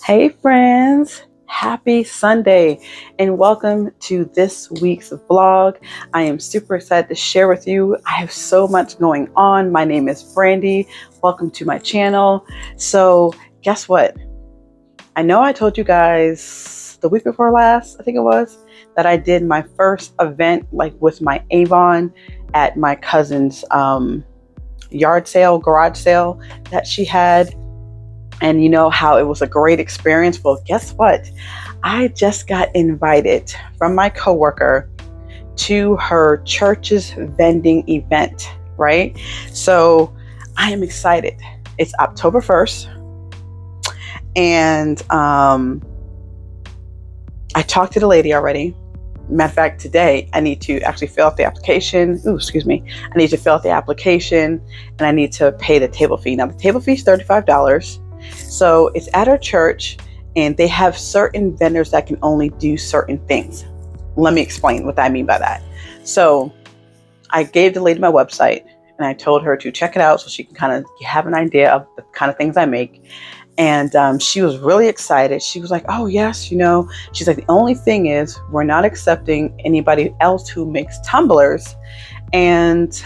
Hey friends, happy Sunday and welcome to this week's vlog. I am super excited to share with you. I have so much going on. My name is Brandy. Welcome to my channel. So guess what? I know I told you guys the week before last, I think it was, that I did my first event with my Avon at my cousin's garage sale that she had. And you know how it was a great experience. Well, guess what? I just got invited from my coworker to her church's vending event, right? So I am excited. It's October 1st. And I talked to the lady already. Matter of fact, today I need to actually fill out the application. I need to fill out the application and I need to pay the table fee. Now the table fee is $35. So it's at our church and they have certain vendors that can only do certain things. Let me explain what I mean by that. So I gave the lady my website and I told her to check it out so she can kind of have an idea of the kind of things I make. And she was really excited. She was like, oh yes, she's like, the only thing is we're not accepting anybody else who makes tumblers and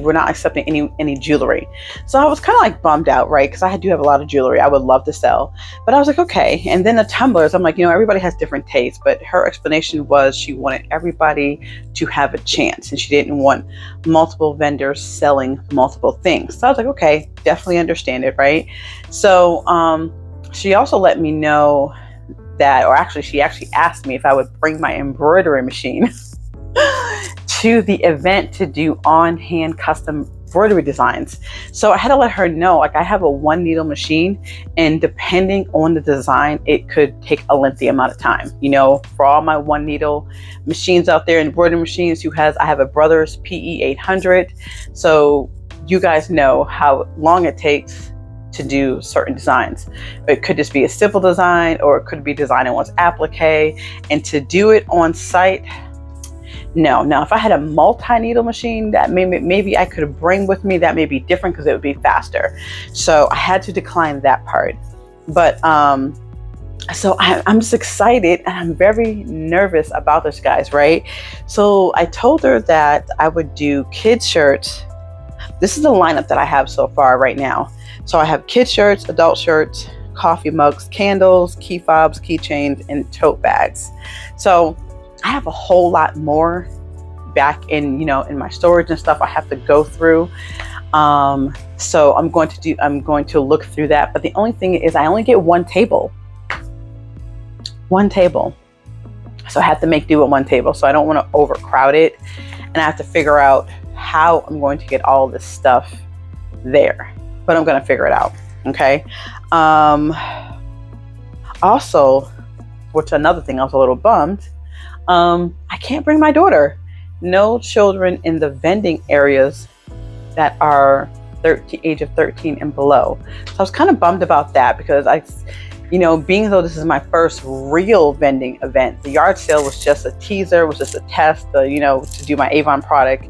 we're not accepting any jewelry. So I was kind of like bummed out, right? Because I do have a lot of jewelry I would love to sell. But I was like, okay. And then the tumblers, I'm like, everybody has different tastes. But her explanation was she wanted everybody to have a chance. And she didn't want multiple vendors selling multiple things. So I was like, okay, definitely understand it, right? So she also let me know that, or actually, she actually asked me if I would bring my embroidery machine to the event to do on-hand custom embroidery designs. So I had to let her know, I have a 1 needle machine and depending on the design, it could take a lengthy amount of time. For all my 1 needle machines out there, embroidery machines, I have a Brothers PE 800. So you guys know how long it takes to do certain designs. It could just be a simple design or it could be designing one's applique, and to do it on site, no. Now, if I had a multi-needle machine that maybe I could bring with me, that may be different because it would be faster. So I had to decline that part. But so I'm just excited and I'm very nervous about this, guys, right? So I told her that I would do kids shirts. This is the lineup that I have so far right now. So I have kids shirts, adult shirts, coffee mugs, candles, key fobs, keychains, and tote bags. So I have a whole lot more back in my storage and stuff I have to go through. So I'm going to look through that. But the only thing is I only get one table. So I have to make do with one table. So I don't want to overcrowd it. And I have to figure out how I'm going to get all this stuff there. But I'm going to figure it out. Okay. Also, which another thing I was a little bummed. I can't bring my daughter. No children in the vending areas that are age of 13 and below. So I was kind of bummed about that because being though this is my first real vending event, the yard sale was just a teaser, was just a test, to do my Avon product.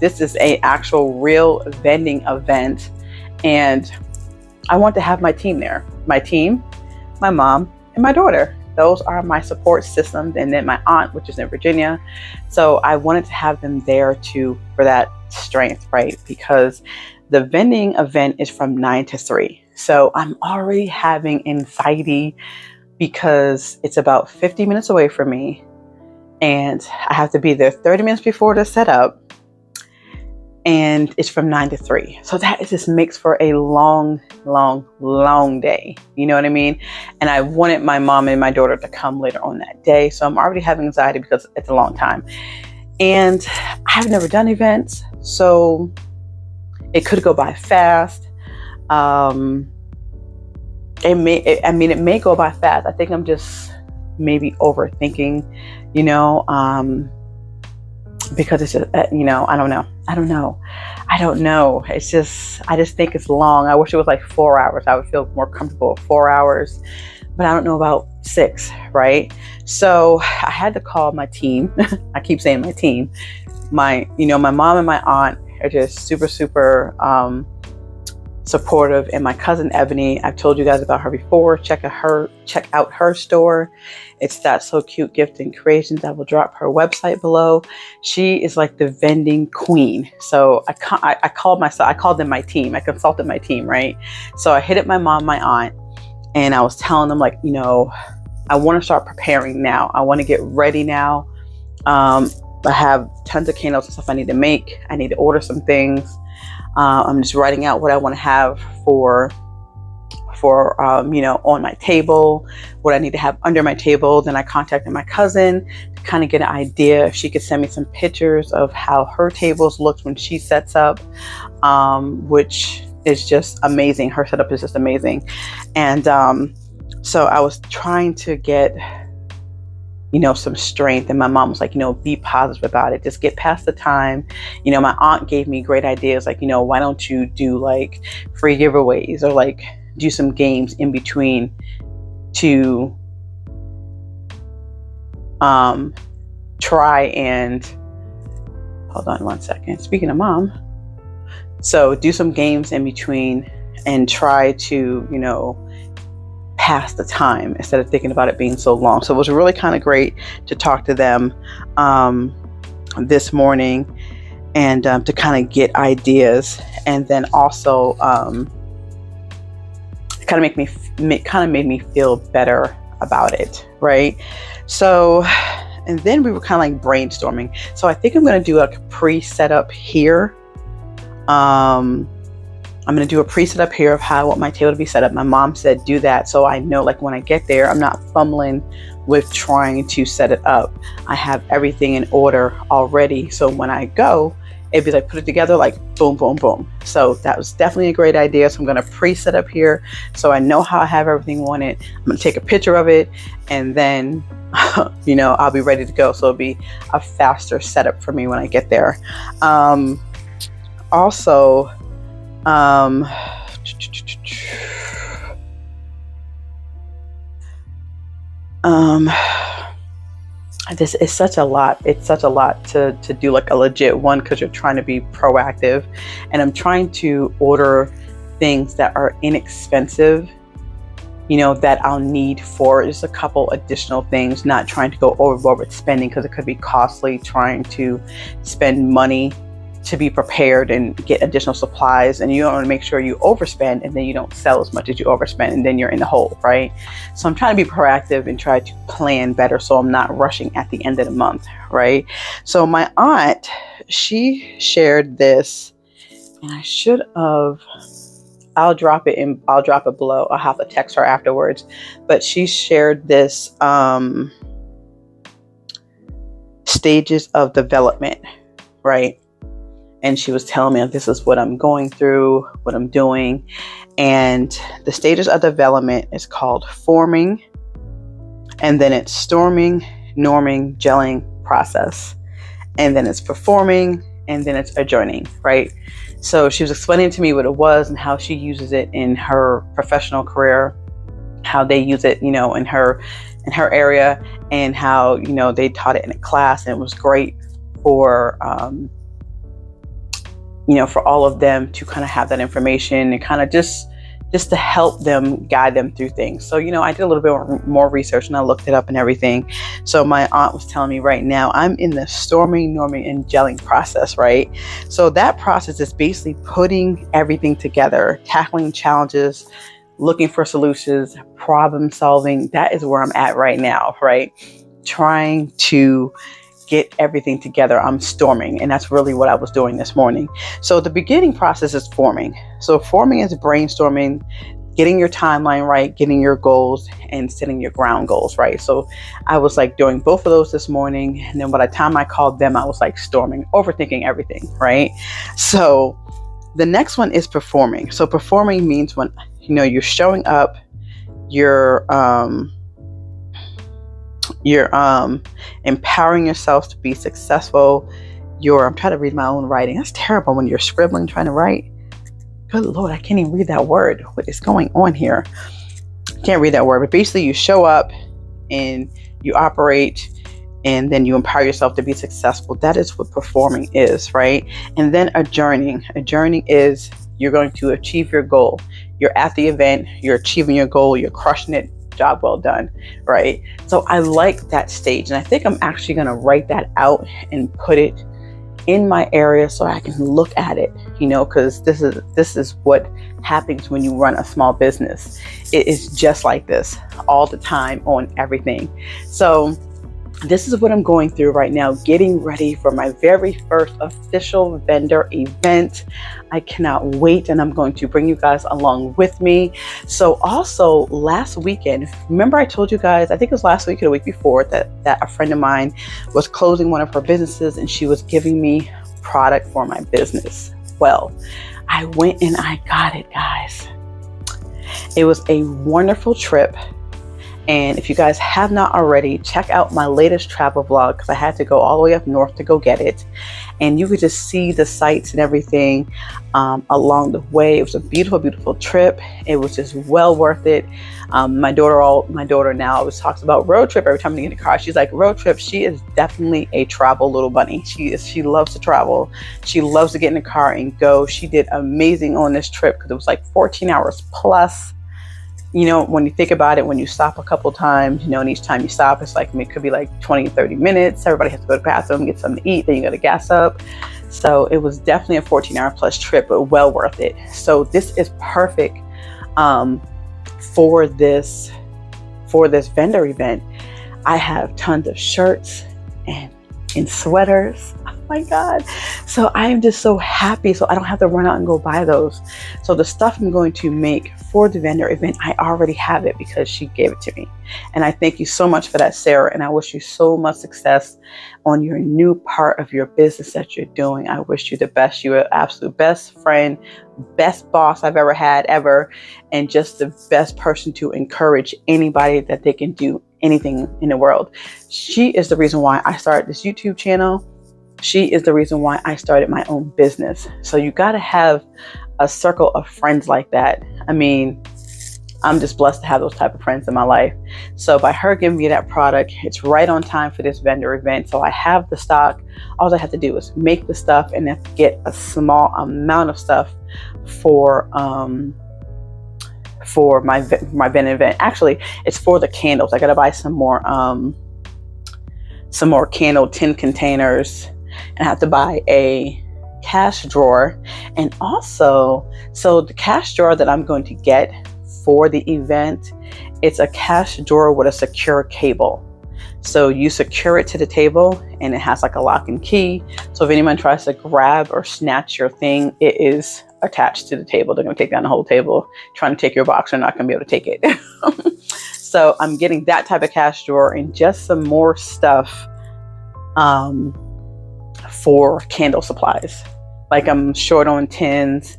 This is a actual real vending event, and I want to have my team there. My team, my mom, and my daughter. Those are my support systems, and then my aunt, which is in Virginia. So I wanted to have them there too for that strength, right? Because the vending event is from 9 to 3. So I'm already having anxiety because it's about 50 minutes away from me and I have to be there 30 minutes before the setup. And it's from 9 to 3. So that just makes for a long day. You know what I mean? And I wanted my mom and my daughter to come later on that day. So I'm already having anxiety because it's a long time. And I've never done events. So it could go by fast. It may go by fast. I think I'm just maybe overthinking, because it's just, I don't know. It's just, I just think it's long. I wish it was like 4 hours. I would feel more comfortable with 4 hours, but I don't know about 6, right? So I had to call my team. I keep saying my team. My mom and my aunt are just super supportive. And my cousin Ebony, I've told you guys about her before. Check out her store. It's That's So Cute Gift and Creations. I will drop her website below. She is like the vending queen. So I called them my team. I consulted my team, right? So I hit up my mom, my aunt, and I was telling them, like, you know, I want to start preparing now. I want to get ready now. I have tons of candles and stuff I need to make. I need to order some things. I'm just writing out what I want to have for you know, on my table, what I need to have under my table. Then I contacted my cousin to kind of get an idea if she could send me some pictures of how her tables looked when she sets up, which is just amazing. Her setup is just amazing. And so I was trying to get, you know, some strength. And my mom was like, you know, be positive about it. Just get past the time. You know, my aunt gave me great ideas. Like, you know, why don't you do like free giveaways or like do some games in between to try and, hold on one second. Speaking of mom. So do some games in between and try to, you know, pass the time instead of thinking about it being so long. So it was really kind of great to talk to them this morning and to kind of get ideas, and then also kind of made me feel better about it, right? So, and then we were kind of like brainstorming. So I think I'm going to do a pre-setup here. I'm going to do a pre-setup here of how I want my table to be set up. My mom said do that, so I know, like, when I get there, I'm not fumbling with trying to set it up. I have everything in order already, so when I go, it'd be like put it together like boom, boom, boom. So that was definitely a great idea. So I'm going to pre-set up here so I know how I have everything on it. I'm going to take a picture of it, and then you know, I'll be ready to go. So it'll be a faster setup for me when I get there. Also, this is such a lot. It's such a lot to do like a legit one, because you're trying to be proactive, and I'm trying to order things that are inexpensive, you know, that I'll need for just a couple additional things, not trying to go overboard with spending, because it could be costly trying to spend money to be prepared and get additional supplies, and you don't want to make sure you overspend and then you don't sell as much as you overspend and then you're in the hole, right? So I'm trying to be proactive and try to plan better so I'm not rushing at the end of the month, right? So my aunt, she shared this, and I should have, I'll drop it below. I'll have to text her afterwards, but she shared this stages of development, right? And she was telling me, this is what I'm going through, what I'm doing. And the stages of development is called forming. And then it's storming, norming, gelling, process. And then it's performing, and then it's adjourning, right? So she was explaining to me what it was and how she uses it in her professional career, how they use it, you know, in her area, and how, you know, they taught it in a class, and it was great for, you know, for all of them to kind of have that information and kind of just to help them, guide them through things. So, you know, I did a little bit more research and I looked it up and everything. So my aunt was telling me right now, I'm in the storming, norming, and gelling process, right? So that process is basically putting everything together, tackling challenges, looking for solutions, problem solving. That is where I'm at right now, right? Trying to get everything together. I'm storming, and that's really what I was doing this morning. So the beginning process is forming. So forming is brainstorming, getting your timeline right, getting your goals, and setting your ground goals, right? So I was like doing both of those this morning, and then by the time I called them, I was like storming, overthinking everything, right? So the next one is performing. So performing means when, you know, you're showing up, you're empowering yourself to be successful. I'm trying to read my own writing. That's terrible when you're scribbling, trying to write. Good Lord, I can't even read that word. What is going on here? Can't read that word, but basically you show up and you operate, and then you empower yourself to be successful. That is what performing is, right? And then adjourning. Adjourning is you're going to achieve your goal. You're at the event, you're achieving your goal, you're crushing it. Job well done, right? So I like that stage, and I think I'm actually going to write that out and put it in my area so I can look at it, because this is what happens when you run a small business. It is just like this all the time on everything. So this is what I'm going through right now, getting ready for my very first official vendor event. I cannot wait, and I'm going to bring you guys along with me. So also last weekend, remember I told you guys, I think it was last week or the week before, that a friend of mine was closing one of her businesses and she was giving me product for my business. Well, I went and I got it, guys. It was a wonderful trip. And if you guys have not already, check out my latest travel vlog, because I had to go all the way up north to go get it. And you could just see the sights and everything along the way. It was a beautiful, beautiful trip. It was just well worth it. My daughter now always talks about road trip every time we get in the car. She's like, road trip. She is definitely a travel little bunny. She loves to travel. She loves to get in the car and go. She did amazing on this trip because it was like 14 hours plus. When you think about it, when you stop a couple times, and each time you stop, it's like, it could be like 20, 30 minutes. Everybody has to go to the bathroom, get something to eat, then you got to gas up. So it was definitely a 14-hour plus trip, but well worth it. So this is perfect for this vendor event. I have tons of shirts and sweaters. Oh my God. So I am just so happy. So I don't have to run out and go buy those. So the stuff I'm going to make for the vendor event, I already have it because she gave it to me. And I thank you so much for that, Sarah. And I wish you so much success on your new part of your business that you're doing. I wish you the best. You're an absolute best friend, best boss I've ever had ever. And just the best person to encourage anybody that they can do anything in the world. She is the reason why I started this YouTube channel. She is the reason why I started my own business. So you got to have a circle of friends like that. I mean, I'm just blessed to have those type of friends in my life. So by her giving me that product, it's right on time for this vendor event. So I have the stock. All I have to do is make the stuff and then get a small amount of stuff for my vendor event. Actually, it's for the candles. I got to buy some more candle tin containers, and I have to buy a cash drawer. And also, so the cash drawer that I'm going to get for the event, it's a cash drawer with a secure cable. So you secure it to the table and it has like a lock and key. So if anyone tries to grab or snatch your thing, it is attached to the table. They're going to take down the whole table. Trying to take your box, they're not going to be able to take it. So I'm getting that type of cash drawer and just some more stuff for candle supplies. Like I'm short on tins,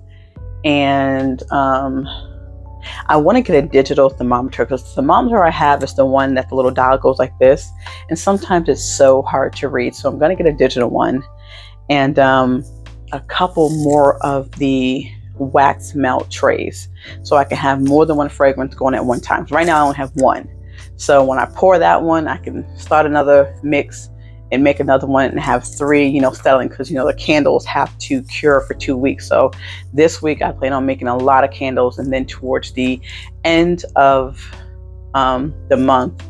and I want to get a digital thermometer, because the thermometer I have is the one that the little dial goes like this, and sometimes it's so hard to read. So I'm going to get a digital one, and a couple more of the wax melt trays, so I can have more than one fragrance going at one time. Right now I only have one. So when I pour that one, I can start another mix and make another one and have three, selling, because the candles have to cure for 2 weeks. So this week I plan on making a lot of candles, and then towards the end of the month,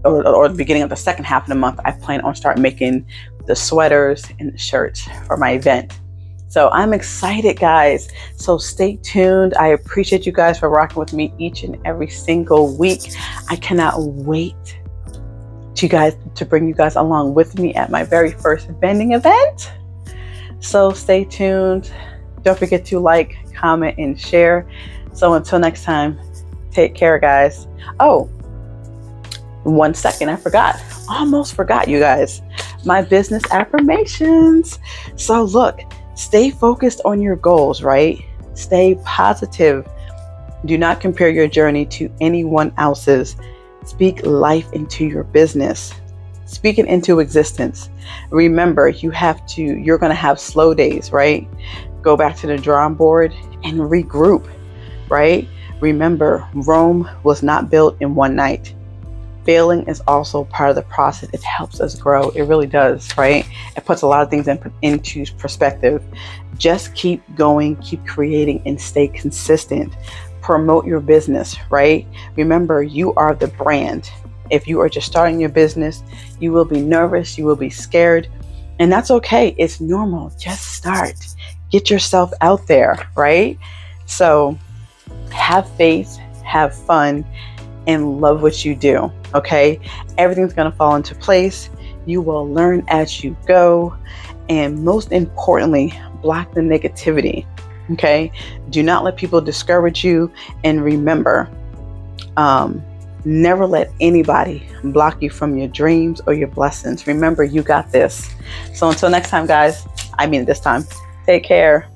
or the beginning of the second half of the month, I plan on start making the sweaters and the shirts for my event. So I'm excited, guys. So stay tuned. I appreciate you guys for rocking with me each and every single week. I cannot wait to bring you guys along with me at my very first vending event. So stay tuned. Don't forget to like, comment, and share. So until next time, take care, guys. Oh, 1 second, I forgot. Almost forgot, you guys. My business affirmations. So look, stay focused on your goals, right? Stay positive. Do not compare your journey to anyone else's. Speak life into your business. Speak it into existence. Remember, you're going to have slow days, right? Go back to the drawing board and regroup, right? Remember, Rome was not built in one night. failing is also part of the process. It helps us grow. It really does, right? It puts a lot of things into perspective. Just keep going, keep creating, and stay consistent. Promote your business, right? Remember, you are the brand. If you are just starting your business, you will be nervous, you will be scared, and that's okay. It's normal. Just start. Get yourself out there, right? So have faith, have fun, and love what you do, okay? Everything's going to fall into place. You will learn as you go. And most importantly, block the negativity, okay? Do not let people discourage you. And remember, never let anybody block you from your dreams or your blessings. Remember, you got this. So until next time, guys, I mean this time, take care.